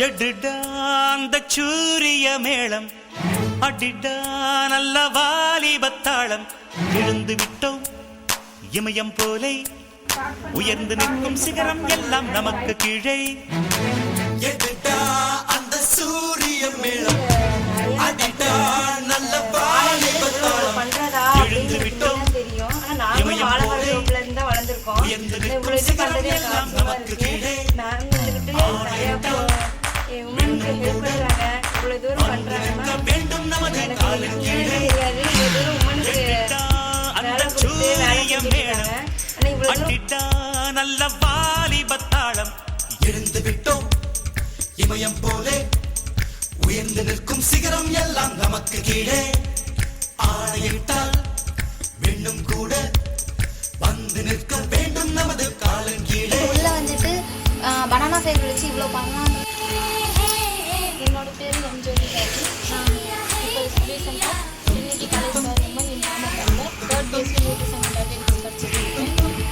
எடுடா அந்த சூரிய மேளம், அடிடா நல்ல வாலிபத்தாளம். எழுந்து விட்டோம் இமயம் போலே, உயர்ந்து நிற்கும் சிகரம் எல்லாம் நமக்கு கீழே. எடுடா அந்த சூரிய மேளம், அடிடா நல்ல வாலிபத்தாளம். எழுந்து விட்டோம் இமயம் போலே, உயர்ந்து நிற்கும் சிகரம் எல்லாம் நமக்கு கீழே. வேண்டும் நமது காலின் கீழே. அந்த சூரிய மேளம், அடிடா நல்ல வாலிபத்தாளம். எழுந்து விட்டோம் இமயம் போலே, உயர்ந்து நிற்கும் சிகரம் எல்லாம் நமக்கு கீழே. ஆணையிட்டால் வெண்ணும் கூட வந்து நிற்க வேண்டும் நமது காலின் கீழே. உள்ள வந்துட்டு பனானா ஃபேர் வச்சு இவ்வளோ பண்ணலாம். என்னோட பேர் எம்ஜோதி. இப்போ ரீசெண்டாக இன்னைக்கு காலேஜ் வரும்போது என் நாமக்கல்ல தேர்ட் பேஸ் நியூட்ரிஷன்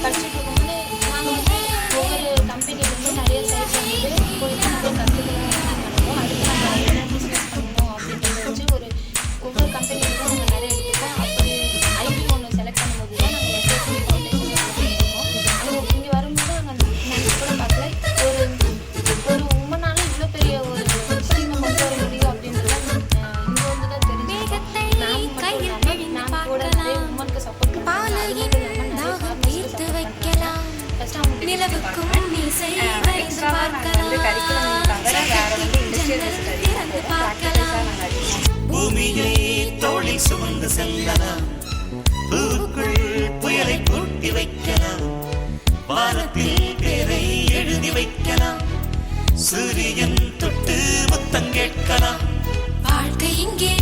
படிச்சுட்டு இருக்கும்போது நாங்கள் வந்து ஒவ்வொரு கம்பெனிலேருந்து நிறைய சைட்ஸ் வந்து போய் நிறைய கற்றுக்கலாம் நடக்கும். அதுக்கு நம்ம என்ன பிஸ்னஸ் பண்ணணும் அப்படின்றத வச்சு ஒவ்வொரு கம்பெனிக்கும் நாங்கள் நிறைய எடுத்துப்போம். அப்படி ஐடி ஒன்று செலக்ட் பண்ணும்போது தான் நாங்கள் எஸ்எஸ்சி ஃபவுண்டேஷன் பண்ணியிருக்கோம். ஆனால் இங்கே வரும்போது நாங்கள் கூட பார்க்கல ஒரு உமனால இவ்வளோ பெரிய ஒரு ஸ்கீமை கொண்டு வர முடியும் அப்படின்றது இங்கே வந்து தான் தெரிஞ்சு நான் கூட நிறைய உமனுக்கு சப்போர்ட் பூமியை தோளில் சுமந்து செல்லலாம், பூக்குள் புயலை கூட்டி வைக்கலாம், வானத்தில் பேரை எழுதி வைக்கலாம், சூரியன் தொட்டு முத்தம் கேட்கலாம். வாழ்க்கை இங்கே